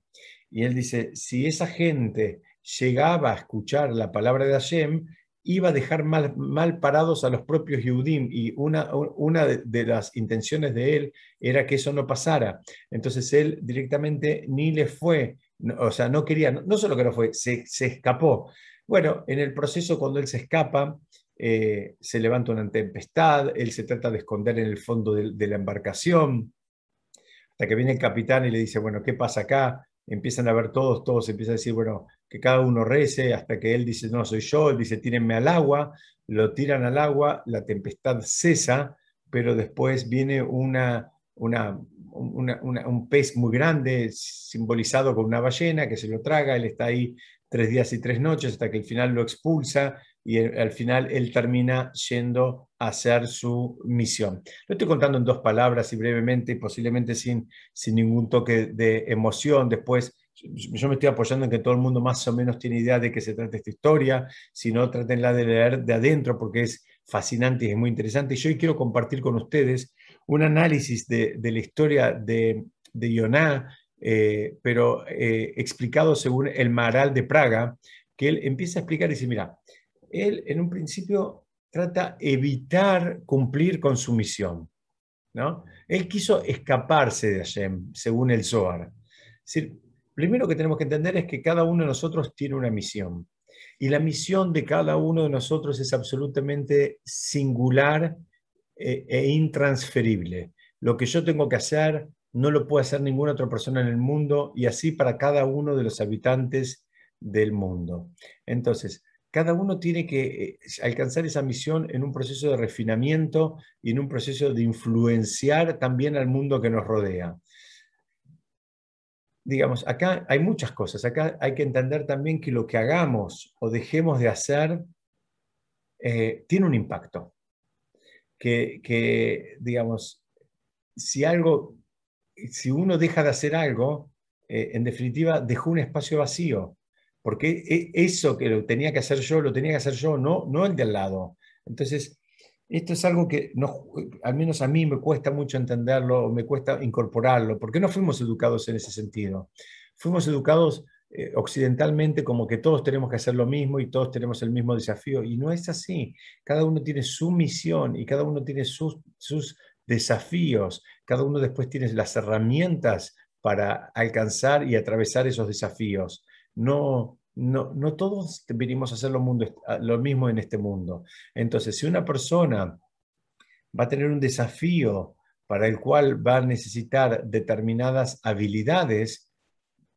Y él dice, si esa gente llegaba a escuchar la palabra de Hashem, iba a dejar mal parados a los propios Yehudim, y una de las intenciones de él era que eso no pasara. Entonces él directamente ni le fue, o sea, no quería, no solo que no fue, se escapó. Bueno, en el proceso, cuando él se escapa, se levanta una tempestad, él se trata de esconder en el fondo de la embarcación, hasta que viene el capitán y le dice, bueno, ¿qué pasa acá? Empiezan a ver todos empiezan a decir, bueno, que cada uno rece, hasta que él dice, no, soy yo, él dice, tírenme al agua, lo tiran al agua, la tempestad cesa, pero después viene un pez muy grande, simbolizado con una ballena, que se lo traga, él está ahí 3 días y 3 noches, hasta que al final lo expulsa, y al final él termina yendo a hacer su misión. Lo estoy contando en 2 palabras y brevemente, y posiblemente sin ningún toque de emoción. Después, yo me estoy apoyando en que todo el mundo más o menos tiene idea de qué se trata esta historia. Si no, trátenla de leer de adentro, porque es fascinante y es muy interesante. Y yo hoy quiero compartir con ustedes un análisis de la historia de Yoná, pero explicado según el Maharal de Praga, que él empieza a explicar y dice, mira, él en un principio trata de evitar cumplir con su misión, ¿no? Él quiso escaparse de Hashem, según el Zohar. Es decir, primero que tenemos que entender es que cada uno de nosotros tiene una misión. Y la misión de cada uno de nosotros es absolutamente singular e intransferible. Lo que yo tengo que hacer no lo puede hacer ninguna otra persona en el mundo, y así para cada uno de los habitantes del mundo. Entonces, cada uno tiene que alcanzar esa misión en un proceso de refinamiento y en un proceso de influenciar también al mundo que nos rodea. Digamos, acá hay muchas cosas. Acá hay que entender también que lo que hagamos o dejemos de hacer tiene un impacto. Digamos, si uno deja de hacer algo, en definitiva dejó un espacio vacío, porque eso que lo tenía que hacer yo, lo tenía que hacer yo, no el de al lado. Entonces, esto es algo que al menos a mí me cuesta mucho entenderlo, o me cuesta incorporarlo, porque no fuimos educados en ese sentido. Fuimos educados occidentalmente como que todos tenemos que hacer lo mismo y todos tenemos el mismo desafío, y no es así. Cada uno tiene su misión y cada uno tiene sus desafíos. Cada uno después tiene las herramientas para alcanzar y atravesar esos desafíos. No todos venimos a hacer lo mismo en este mundo. Entonces, si una persona va a tener un desafío para el cual va a necesitar determinadas habilidades,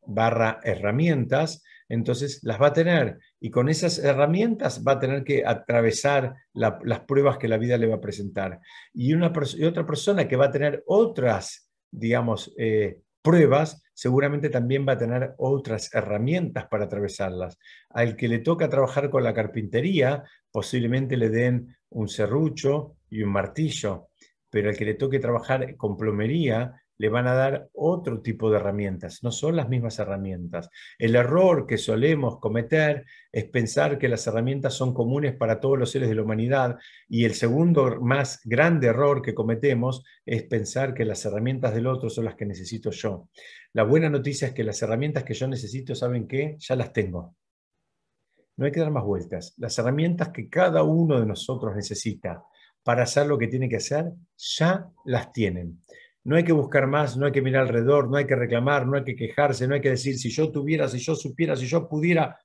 barra herramientas, entonces las va a tener. Y con esas herramientas va a tener que atravesar las pruebas que la vida le va a presentar. Y otra persona que va a tener otras, digamos, pruebas, seguramente también va a tener otras herramientas para atravesarlas. Al que le toca trabajar con la carpintería, posiblemente le den un serrucho y un martillo, pero al que le toque trabajar con plomería, le van a dar otro tipo de herramientas, no son las mismas herramientas. El error que solemos cometer es pensar que las herramientas son comunes para todos los seres de la humanidad, y el segundo más grande error que cometemos es pensar que las herramientas del otro son las que necesito yo. La buena noticia es que las herramientas que yo necesito, ¿saben qué? Ya las tengo. No hay que dar más vueltas. Las herramientas que cada uno de nosotros necesita para hacer lo que tiene que hacer, ya las tienen. No hay que buscar más, no hay que mirar alrededor, no hay que reclamar, no hay que quejarse, no hay que decir si yo tuviera, si yo supiera, si yo pudiera.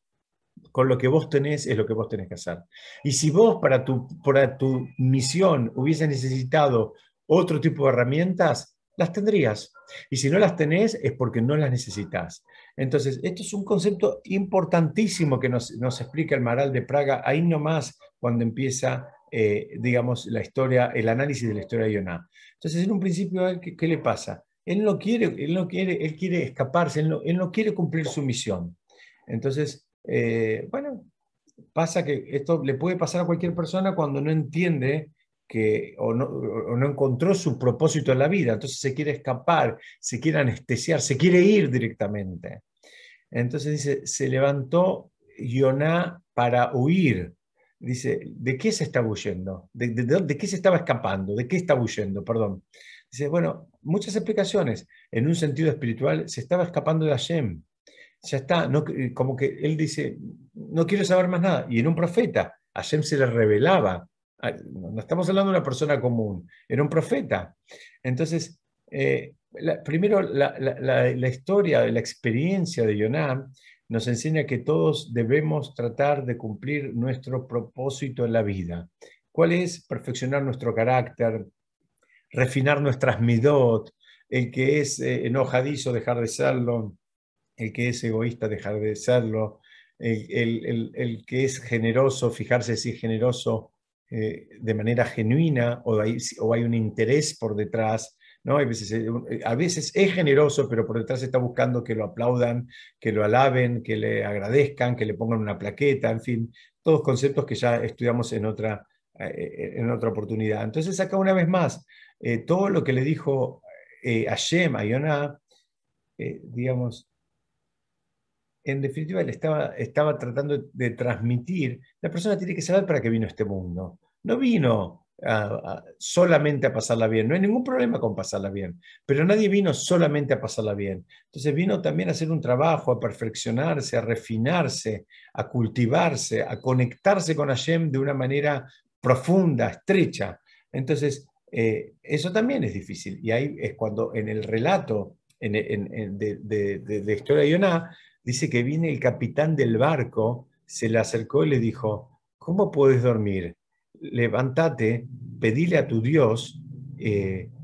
Con lo que vos tenés es lo que vos tenés que hacer. Y si vos para tu misión hubieses necesitado otro tipo de herramientas, las tendrías. Y si no las tenés es porque no las necesitas. Entonces, esto es un concepto importantísimo que nos explica el Maharal de Praga, ahí nomás cuando empieza, digamos, la historia, el análisis de la historia de Yoná. Entonces, en un principio, ¿qué le pasa? Él quiere escaparse, él no quiere cumplir su misión. Entonces, bueno, pasa que esto le puede pasar a cualquier persona cuando no entiende o no encontró su propósito en la vida, entonces se quiere escapar, se quiere anestesiar, se quiere ir directamente. Entonces dice, se levantó Yoná para huir. Dice, ¿de qué se estaba huyendo? ¿De qué se estaba escapando? ¿De qué estaba huyendo? Perdón. Dice, bueno, muchas explicaciones. En un sentido espiritual, se estaba escapando de Hashem. Ya está, no, como que él dice, no quiero saber más nada. Y era un profeta, Hashem se le revelaba. No estamos hablando de una persona común, era un profeta. Entonces, primero la historia, la experiencia de Yoná nos enseña que todos debemos tratar de cumplir nuestro propósito en la vida. ¿Cuál es? Perfeccionar nuestro carácter, refinar nuestras midot, el que es enojadizo, dejar de serlo, el que es egoísta, dejar de serlo, el que es generoso, fijarse si es generoso de manera genuina o hay un interés por detrás. ¿No? A veces es generoso, pero por detrás está buscando que lo aplaudan, que lo alaben, que le agradezcan, que le pongan una plaqueta, en fin, todos conceptos que ya estudiamos en otra oportunidad. Entonces, acá una vez más, todo lo que le dijo Hashem a Yoná, digamos, en definitiva, él estaba tratando de transmitir, la persona tiene que saber para qué vino a este mundo. No vino solamente a pasarla bien, no hay ningún problema con pasarla bien, pero nadie vino solamente a pasarla bien. Entonces vino también a hacer un trabajo, a perfeccionarse, a refinarse, a cultivarse, a conectarse con Hashem de una manera profunda, estrecha. Entonces, eso también es difícil. Y ahí es cuando en el relato de Historia de Yoná, dice que viene el capitán del barco, se le acercó y le dijo, ¿cómo puedes dormir? Levántate, pedile a tu Dios,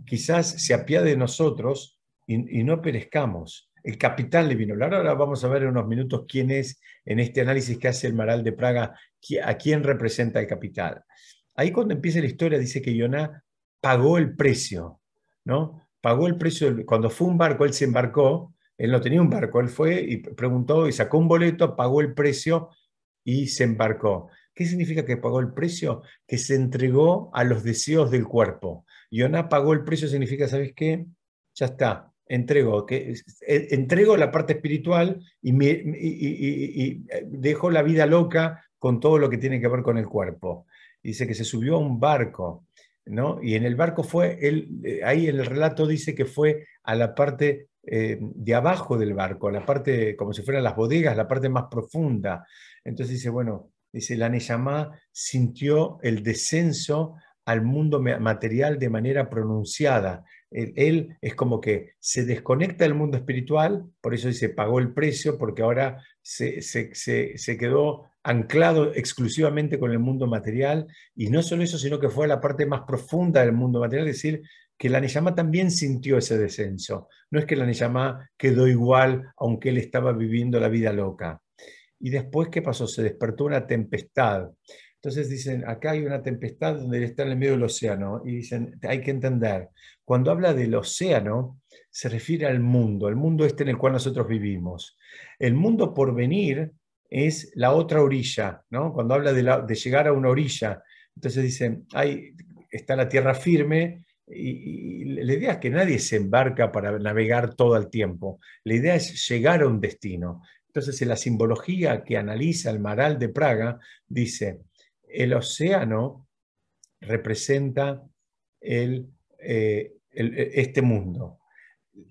quizás se apiade de nosotros y no perezcamos. El capitán le vino. Ahora vamos a ver en unos minutos quién es, en este análisis que hace el Maharal de Praga, a quién representa el capitán. Ahí cuando empieza la historia dice que Yoná pagó el precio, ¿no? Pagó el precio, cuando fue un barco, él se embarcó, él no tenía un barco, él fue y preguntó y sacó un boleto, pagó el precio y se embarcó. ¿Qué significa que pagó el precio? Que se entregó a los deseos del cuerpo. Yoná pagó el precio, significa, ¿sabes qué? Ya está, entrego la parte espiritual y dejo la vida loca con todo lo que tiene que ver con el cuerpo. Dice que se subió a un barco, ¿no? Y en el barco ahí en el relato dice que fue a la parte de abajo del barco, a la parte, como si fueran las bodegas, la parte más profunda. Entonces dice, bueno, dice, la Neyamá sintió el descenso al mundo material de manera pronunciada. Él es como que se desconecta del mundo espiritual, por eso dice, pagó el precio, porque ahora se quedó anclado exclusivamente con el mundo material, y no solo eso, sino que fue a la parte más profunda del mundo material, es decir, que la Neyamá también sintió ese descenso. No es que la Neyamá quedó igual aunque él estaba viviendo la vida loca. Y después, ¿qué pasó? Se despertó una tempestad. Entonces dicen, acá hay una tempestad donde él está en el medio del océano. Y dicen, hay que entender, cuando habla del océano, se refiere al mundo, el mundo este en el cual nosotros vivimos. El mundo por venir es la otra orilla, ¿no? Cuando habla de llegar a una orilla, entonces dicen, está la tierra firme, y la idea es que nadie se embarca para navegar todo el tiempo. La idea es llegar a un destino. Entonces, en la simbología que analiza el Maral de Praga, dice, el océano representa este mundo.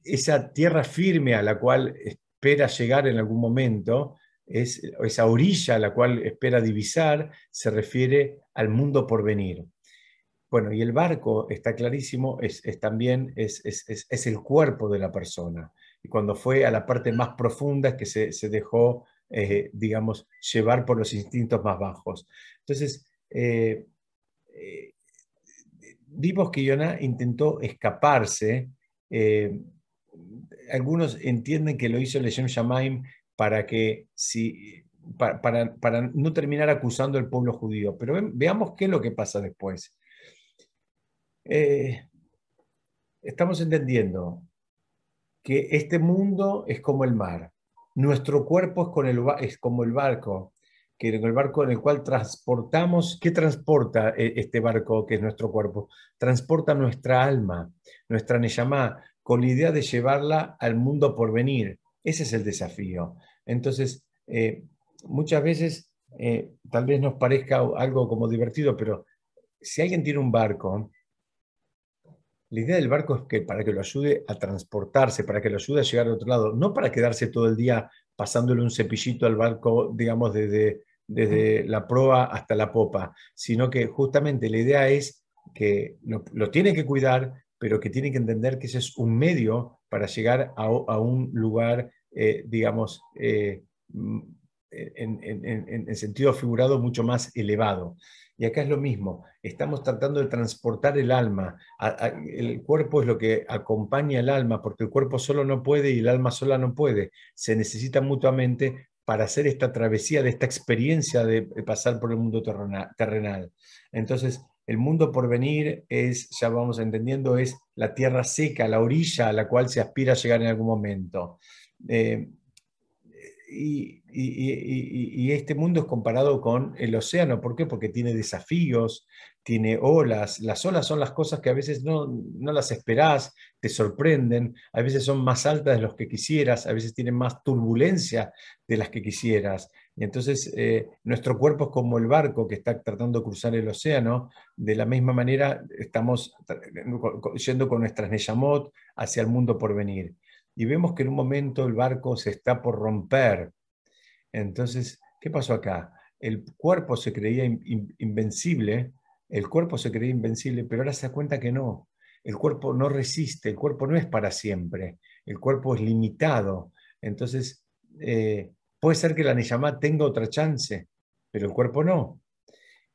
Esa tierra firme a la cual espera llegar en algún momento, esa orilla a la cual espera divisar, se refiere al mundo por venir. Bueno, y el barco, está clarísimo, también es el cuerpo de la persona. Y cuando fue a la parte más profunda es que se dejó, digamos, llevar por los instintos más bajos. Entonces, eh, vimos que Yonah intentó escaparse. eh, Algunos entienden que lo hizo Leshem Shamaim para que para no terminar acusando al pueblo judío. Pero veamos qué es lo que pasa después. Eh, Estamos entendiendo que este mundo es como el mar. Nuestro cuerpo es como el barco, que en el barco en el cual transportamos. ¿Qué transporta este barco que es nuestro cuerpo? Transporta nuestra alma, nuestra neyamá, con la idea de llevarla al mundo por venir. Ese es el desafío. Entonces, muchas veces tal vez nos parezca algo como divertido, pero si alguien tiene un barco, la idea del barco es que para que lo ayude a transportarse, para que lo ayude a llegar al otro lado, no para quedarse todo el día pasándole un cepillito al barco, digamos, desde la proa hasta la popa, sino que justamente la idea es que lo tiene que cuidar, pero que tiene que entender que ese es un medio para llegar a un lugar, digamos, en sentido figurado mucho más elevado. Y acá es lo mismo, estamos tratando de transportar el alma. El cuerpo es lo que acompaña al alma, porque el cuerpo solo no puede y el alma sola no puede. Se necesitan mutuamente para hacer esta travesía de esta experiencia de pasar por el mundo terrenal. Entonces, el mundo por venir es, ya vamos entendiendo, es la tierra seca, la orilla a la cual se aspira a llegar en algún momento. Eh, y este mundo es comparado con el océano. ¿Por qué? Porque tiene desafíos, tiene olas. Las olas son las cosas que a veces no las esperás, te sorprenden, a veces son más altas de los que quisieras, a veces tienen más turbulencia de las que quisieras. Y entonces nuestro cuerpo es como el barco que está tratando de cruzar el océano. De la misma manera estamos yendo con nuestras Neyamot hacia el mundo por venir. Y vemos que en un momento el barco se está por romper. Entonces, ¿qué pasó acá? El cuerpo se creía invencible, el cuerpo se creía invencible, pero ahora se da cuenta que no. El cuerpo no resiste, el cuerpo no es para siempre, el cuerpo es limitado. Entonces, puede ser que la Neyamá tenga otra chance, pero el cuerpo no.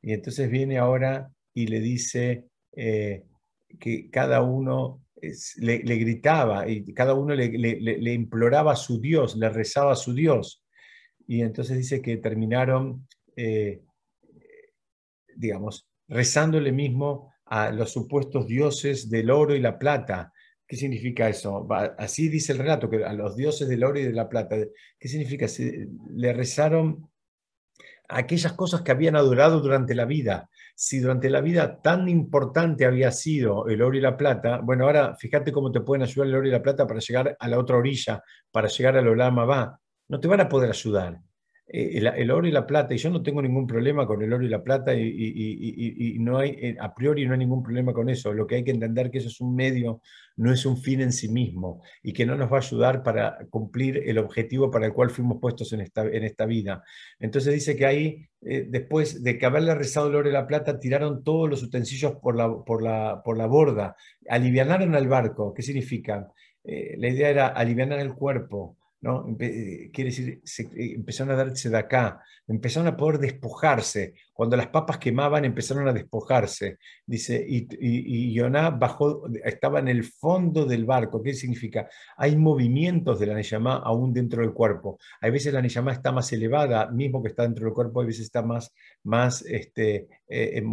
Y entonces viene ahora y le dice que cada uno le gritaba y cada uno le imploraba a su Dios, le rezaba a su Dios. Y entonces dice que terminaron, digamos, rezándole mismo a los supuestos dioses del oro y la plata. ¿Qué significa eso? Así dice el relato, que a los dioses del oro y de la plata. ¿Qué significa? Le rezaron aquellas cosas que habían adorado durante la vida. Si durante la vida tan importante había sido el oro y la plata, bueno, ahora fíjate cómo te pueden ayudar el oro y la plata para llegar a la otra orilla, para llegar al Olam Abba. No te van a poder ayudar. El oro y la plata, y yo no tengo ningún problema con el oro y la plata, y no hay, a priori no hay ningún problema con eso. Lo que hay que entender que eso es un medio, no es un fin en sí mismo, y que no nos va a ayudar para cumplir el objetivo para el cual fuimos puestos en esta vida. Entonces dice que ahí, después de que haberle rezado el oro y la plata, tiraron todos los utensilios por la borda, alivianaron al barco. ¿Qué significa? La idea era alivianar el cuerpo, ¿no? Quiere decir, empezaron a darse de acá, empezaron a poder despojarse. Cuando las papas quemaban, empezaron a despojarse. Dice, y Yoná bajó, estaba en el fondo del barco. ¿Qué significa? Hay movimientos de la Neyamá aún dentro del cuerpo. Hay veces la Neyamá está más elevada, mismo que está dentro del cuerpo, hay veces está más en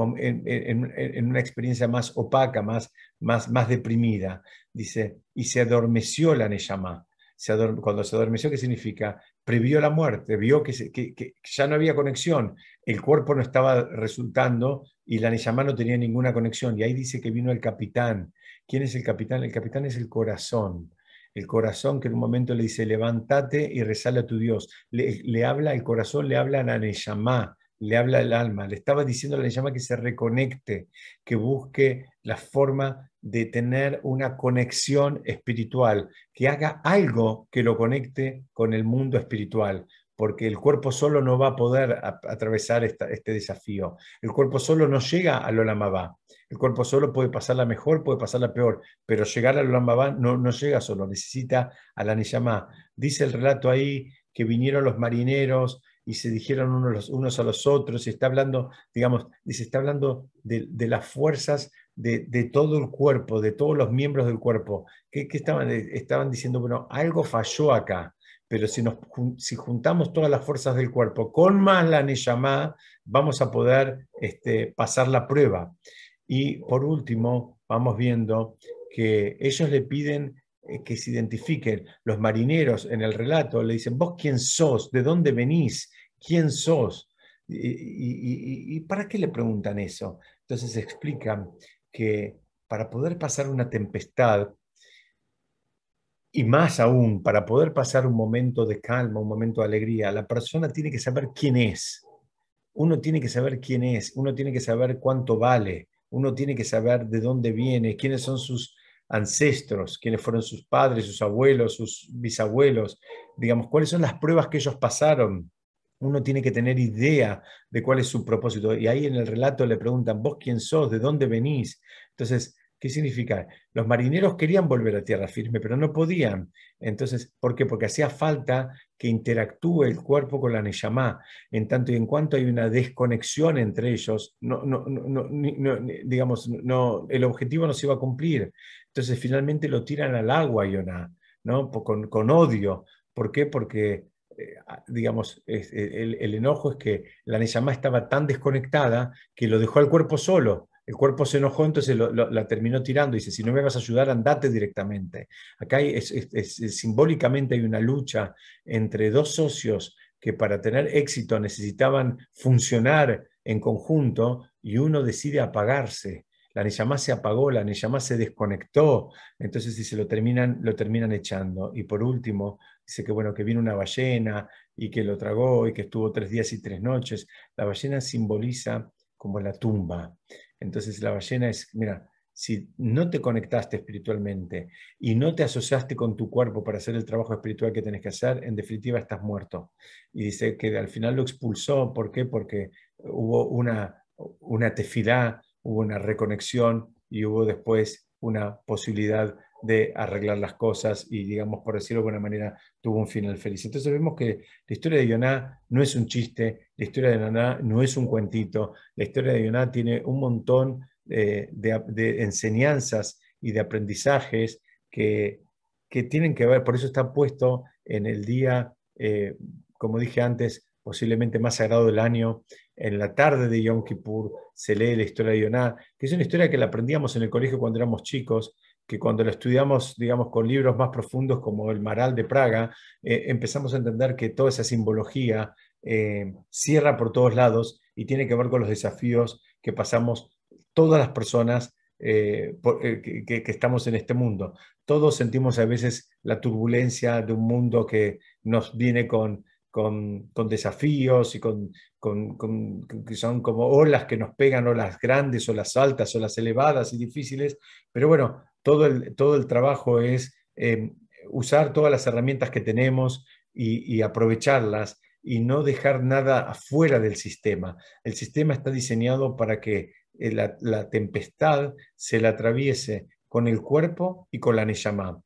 una experiencia más opaca, más deprimida. Dice, y se adormeció la Neyamá. Cuando se adormeció, ¿qué significa? Previó la muerte, vio que ya no había conexión, el cuerpo no estaba resultando y la Neyamá no tenía ninguna conexión. Y ahí dice que vino el capitán. ¿Quién es el capitán? El capitán es el corazón. El corazón que en un momento le dice, levántate y rezale a tu Dios. Le habla el corazón, le habla a la Neyamá, le habla el alma. Le estaba diciendo a la Neyamá que se reconecte, que busque la forma de tener una conexión espiritual, que haga algo que lo conecte con el mundo espiritual, porque el cuerpo solo no va a poder atravesar este desafío. El cuerpo solo no llega al Olam Abba. El cuerpo solo puede pasarla mejor, puede pasarla peor, pero llegar al Olam Abba no llega solo, necesita a la Neyamá. Dice el relato ahí que vinieron los marineros y se dijeron unos a los otros, y está hablando, digamos, dice, está hablando de las fuerzas de todo el cuerpo, de todos los miembros del cuerpo, que estaban diciendo, bueno, algo falló acá, pero si juntamos todas las fuerzas del cuerpo con más la Neyamá, vamos a poder pasar la prueba. Y por último, vamos viendo que ellos le piden que se identifiquen. Los marineros en el relato le dicen, ¿vos quién sos? ¿De dónde venís? ¿Quién sos? ¿Y para qué le preguntan eso? Entonces explican que para poder pasar una tempestad, y más aún, para poder pasar un momento de calma, un momento de alegría, la persona tiene que saber quién es. Uno tiene que saber quién es, uno tiene que saber cuánto vale, uno tiene que saber de dónde viene, quiénes son sus ancestros, quiénes fueron sus padres, sus abuelos, sus bisabuelos, digamos, cuáles son las pruebas que ellos pasaron. Uno tiene que tener idea de cuál es su propósito. Y ahí en el relato le preguntan, ¿vos quién sos? ¿De dónde venís? Entonces, ¿qué significa? Los marineros querían volver a tierra firme, pero no podían. Entonces, ¿por qué? Porque hacía falta que interactúe el cuerpo con la Neyamá. En tanto y en cuanto hay una desconexión entre ellos, digamos, el objetivo no se iba a cumplir. Entonces, finalmente lo tiran al agua, Yoná, ¿no? Con odio. ¿Por qué? Porque digamos, el enojo es que la Neyamá estaba tan desconectada que lo dejó al cuerpo solo. El cuerpo se enojó, entonces la terminó tirando y dice, si no me vas a ayudar, andate directamente. Acá simbólicamente hay una lucha entre dos socios que para tener éxito necesitaban funcionar en conjunto y uno decide apagarse. La Neyamá se apagó, la Neyamá se desconectó, entonces dice, lo terminan echando. Y por último, dice que bueno, que vino una ballena y que lo tragó y que estuvo 3 días y 3 noches. La ballena simboliza como la tumba. Entonces la ballena es, mira, si no te conectaste espiritualmente y no te asociaste con tu cuerpo para hacer el trabajo espiritual que tenés que hacer, en definitiva estás muerto. Y dice que al final lo expulsó, ¿por qué? Porque hubo una tefilá, hubo una reconexión y hubo después una posibilidad de arreglar las cosas y, digamos, por decirlo de alguna manera, tuvo un final feliz. Entonces vemos que la historia de Yoná no es un chiste, la historia de Yoná no es un cuentito, la historia de Yoná tiene un montón de enseñanzas y de aprendizajes que tienen que ver, por eso está puesto en el día, como dije antes, posiblemente más sagrado del año. En la tarde de Yom Kippur se lee la historia de Yoná, que es una historia que la aprendíamos en el colegio cuando éramos chicos, que cuando la estudiamos, digamos, con libros más profundos como el Maral de Praga, empezamos a entender que toda esa simbología cierra por todos lados y tiene que ver con los desafíos que pasamos todas las personas que estamos en este mundo. Todos sentimos a veces la turbulencia de un mundo que nos viene con desafíos y que son como olas que nos pegan, olas grandes, olas altas, olas elevadas y difíciles, pero bueno, todo el trabajo es usar todas las herramientas que tenemos y aprovecharlas y no dejar nada afuera del sistema. El sistema está diseñado para que la tempestad se la atraviese con el cuerpo y con la Neyamá.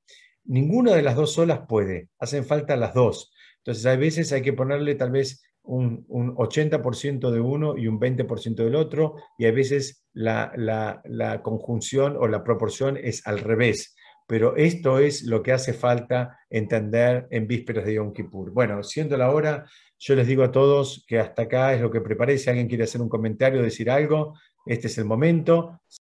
ninguna de las dos solas puede, hacen falta las dos. Entonces, a veces hay que ponerle tal vez un 80% de uno y un 20% del otro, y a veces la conjunción o la proporción es al revés. Pero esto es lo que hace falta entender en vísperas de Yom Kippur. Bueno, siendo la hora, yo les digo a todos que hasta acá es lo que preparé. Si alguien quiere hacer un comentario, decir algo, este es el momento.